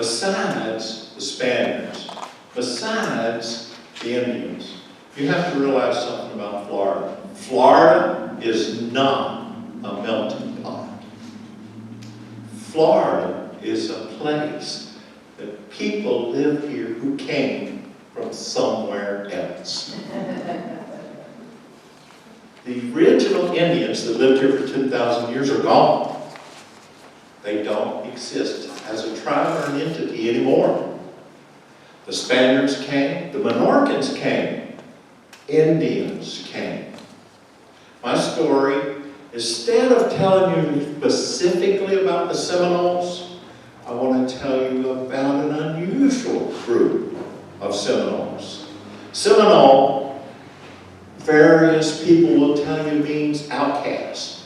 besides the Spaniards, besides the Indians. You have to realize something about Florida. Florida is not a melting pot. Florida is a place that people live here who came from somewhere else. The original Indians that lived here for 10,000 years are gone. They don't exist as a tribe or an entity anymore. The Spaniards came, the Menorcans came, Indians came. My story, instead of telling you specifically about the Seminoles, I want to tell you about an unusual group of Seminoles. Seminole, various people will tell you, means outcast,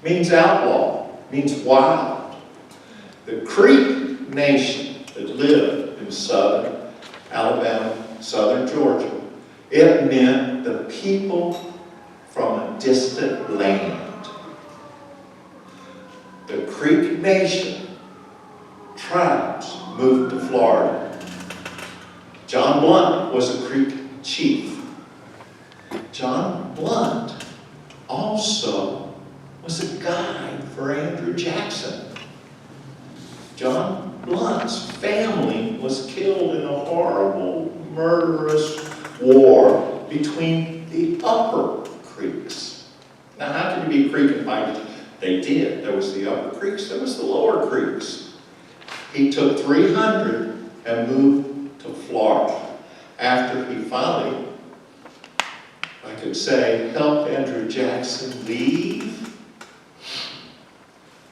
means outlaw, means wild. The Creek Nation that lived in southern Alabama, southern Georgia, it meant the people from a distant land. The Creek Nation tribes moved to Florida. John Blount was a Creek chief. John Blount also was a guide for Andrew Jackson. John Blount's family was killed in a horrible, murderous war between the upper Creeks. Now, how could you be Creek and fight? They did. There was the upper Creeks, there was the lower Creeks. He took 300 and moved to Florida. After he finally, I could say, helped Andrew Jackson leave.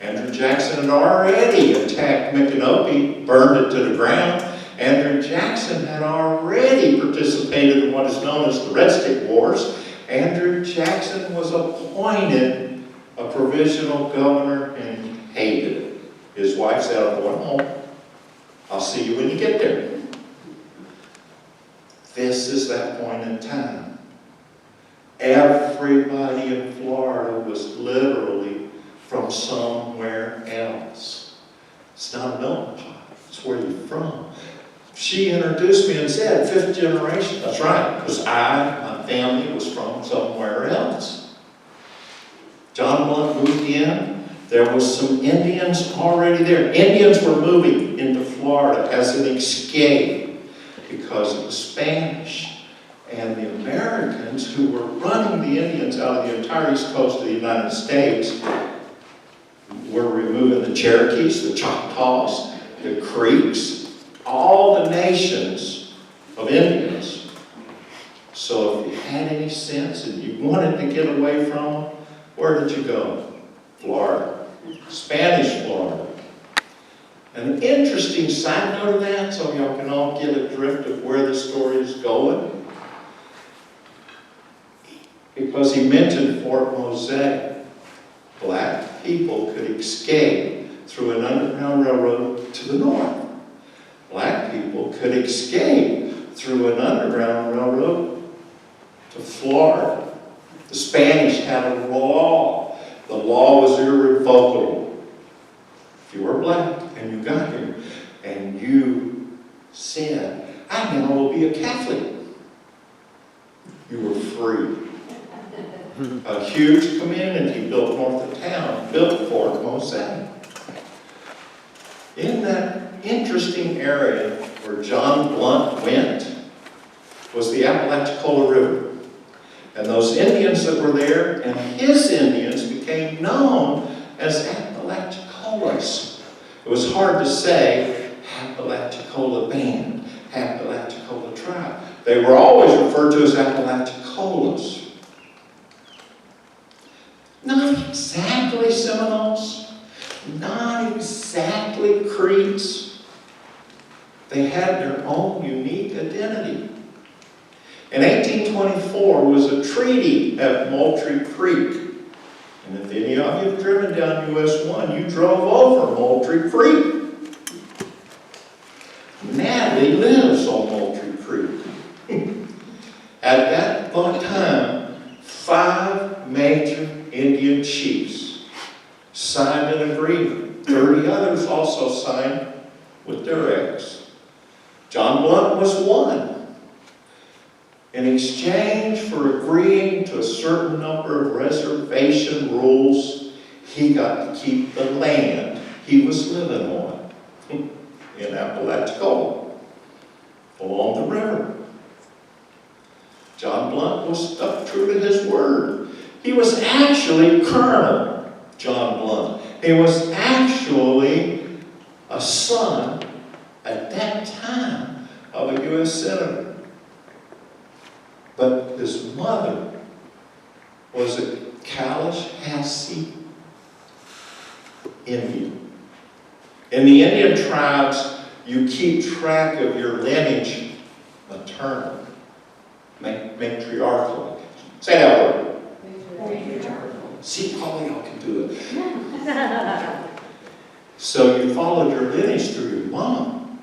Andrew Jackson had already attacked Micanopy, burned it to the ground. Andrew Jackson had already participated in what is known as the Red Stick Wars. Andrew Jackson was appointed a provisional governor and he hated it. His wife said, "I'm going home. I'll see you when you get there." This is that point in time. Everybody in Florida was literally from somewhere else. It's not a melting pot. It's where you're from. She introduced me and said, 5th generation. That's right, because my family was from somewhere else. John Blount moved in. There was some Indians already there. Indians were moving into Florida as an escape because of the Spanish and the Americans who were running the Indians out of the entire east coast of the United States. We're removing the Cherokees, the Choctaws, the Creeks, all the nations of Indians. So if you had any sense and you wanted to get away from them, where did you go? Florida. Spanish Florida. An interesting side note of that, so y'all can all get a drift of where the story is going. Because he mentioned Fort Mosaic. Black people could escape through an underground railroad to the north. Black people could escape through an underground railroad to Florida. The Spanish had a law. The law was irrevocable. If you were black and you got here and you said, "I now will be a Catholic," you were free. A huge community built north of town, built Fort Mosaic. In that interesting area where John Blount went was the Apalachicola River. And those Indians that were there and his Indians became known as Apalachicolas. It was hard to say Apalachicola band, Apalachicola tribe. They were always referred to as Apalachicolas. Not exactly Seminoles, not exactly Creeks. They had their own unique identity. In 1824 was a treaty at Moultrie Creek. And if any of you have driven down US 1, you drove over Moultrie Creek. Natalie lives on Moultrie Creek. At that time, 5 major Indian chiefs signed an agreement. 30 others also signed with their eggs. John Blount was one. In exchange for agreeing to a certain number of reservation rules, he got to keep the land he was living on in Apalachicola, along the river. John Blount was stuck true to his word. He was actually Colonel John Blount. He was actually a son, at that time, of a U.S. Senator. But his mother was a Apalachicola Indian. In the Indian tribes, you keep track of your lineage maternal, matriarchal. Say that word. Matriarchal. See, all of y'all can do it. So you followed your lineage through your mom.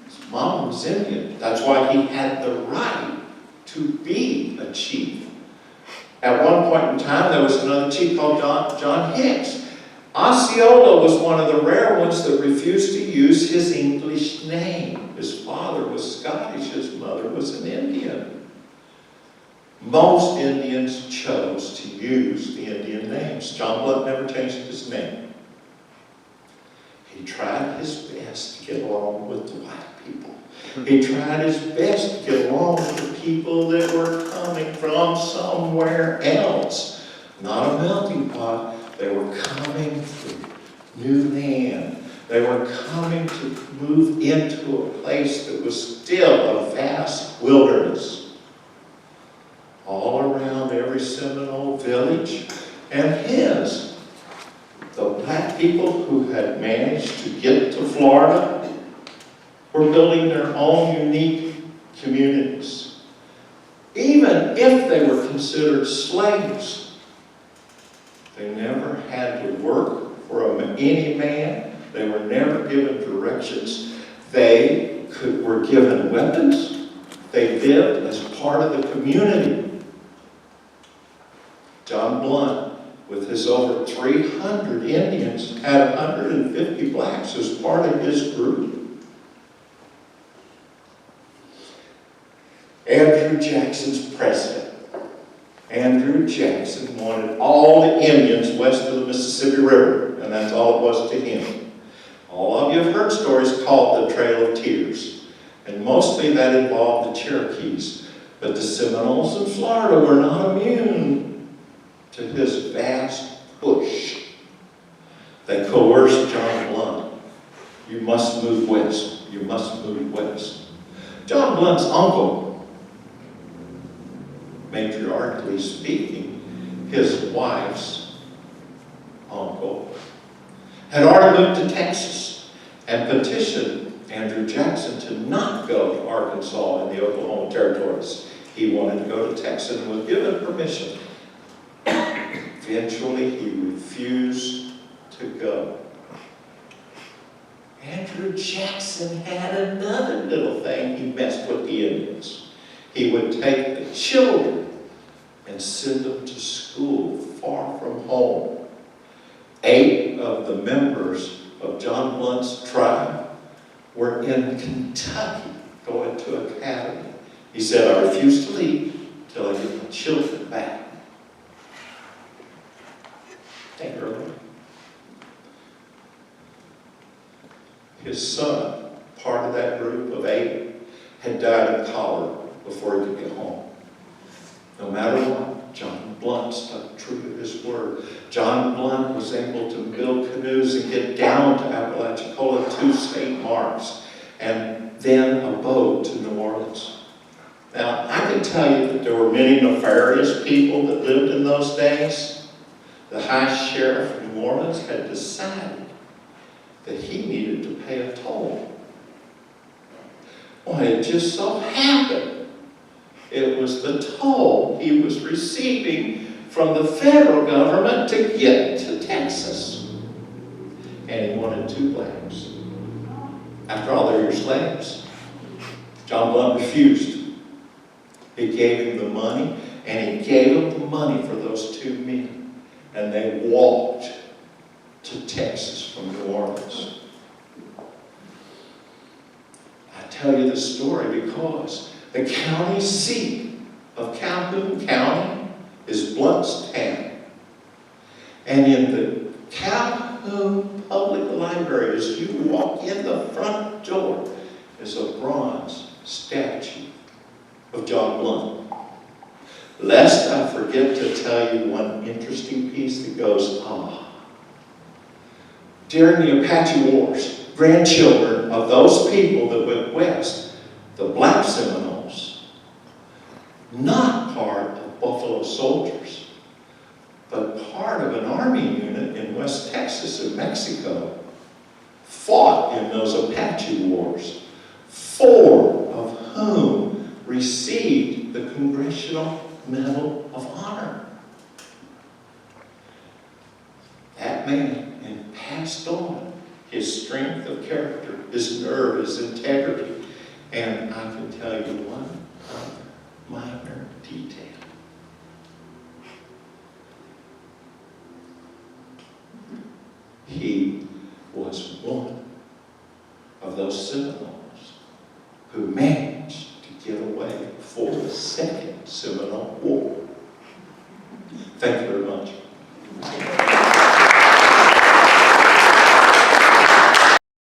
His mom was Indian. That's why he had the right to be a chief. At one point in time, there was another chief called John Hicks. Osceola was one of the rare ones that refused to use his English name. His father was Scottish, his mother was an Indian. Most Indians chose to use the Indian names. John Blount never changed his name. He tried his best to get along with the white people. He tried his best to get along with the people that were coming from somewhere else. Not a melting pot. They were coming from new land. They were coming to move into a place that was still a vast wilderness. All around every Seminole village and his. The black people who had managed to get to Florida were building their own unique communities. Even if they were considered slaves, they never had to work for any man. They were never given directions. They were given weapons. They lived as part of the community. John Blount, with his over 300 Indians, had 150 blacks as part of his group. Andrew Jackson's president. Andrew Jackson wanted all the Indians west of the Mississippi River, and that's all it was to him. All of you have heard stories called the Trail of Tears, and mostly that involved the Cherokees. But the Seminoles in Florida were not immune to his vast push. They coerced John Blount. You must move west. You must move west. John Blount's uncle, matriarchally speaking, his wife's uncle, had already moved to Texas and petitioned Andrew Jackson to not go to Arkansas and the Oklahoma territories. He wanted to go to Texas and was given permission. Eventually, he refused to go. Andrew Jackson had another little thing. He messed with the Indians. He would take the children and send them to school far from home. 8 of the members of John Blount's tribe were in Kentucky going to academy. He said, I refuse to leave until I get my children back. Think earlier. His son, part of that group of 8, had died of cholera before he could get home. No matter what, John Blount stuck true to his word. John Blount was able to build canoes and get down to Apalachicola to St. Mark's, and then a boat to New Orleans. Now, I can tell you that there were many nefarious people that lived in those days. The High Sheriff of New Orleans had decided that he needed to pay a toll. Well, it just so happened it was the toll he was receiving from the federal government to get to Texas. And he wanted 2 blacks. After all, they're your slaves. John Blount refused. He gave him the money, and he gave him the money for those 2 men. And they walked to Texas from New Orleans. tell you this story because the county seat of Calhoun County is Blountstown. And in the Calhoun Public Library, as you walk in the front door, is a bronze statue of John Blount. Lest I forget to tell you one interesting piece that goes, during the Apache Wars, grandchildren of those people that went west, the Black Seminoles, not part of Buffalo Soldiers, but part of an army unit in West Texas and Mexico, fought in those Apache Wars, 4 of whom received the Congressional Medal of Honor. That man passed on his strength of character, his nerve, his integrity, and I can tell you one other minor detail. He was one of those Seminoles who managed to get away before the Second Seminole War.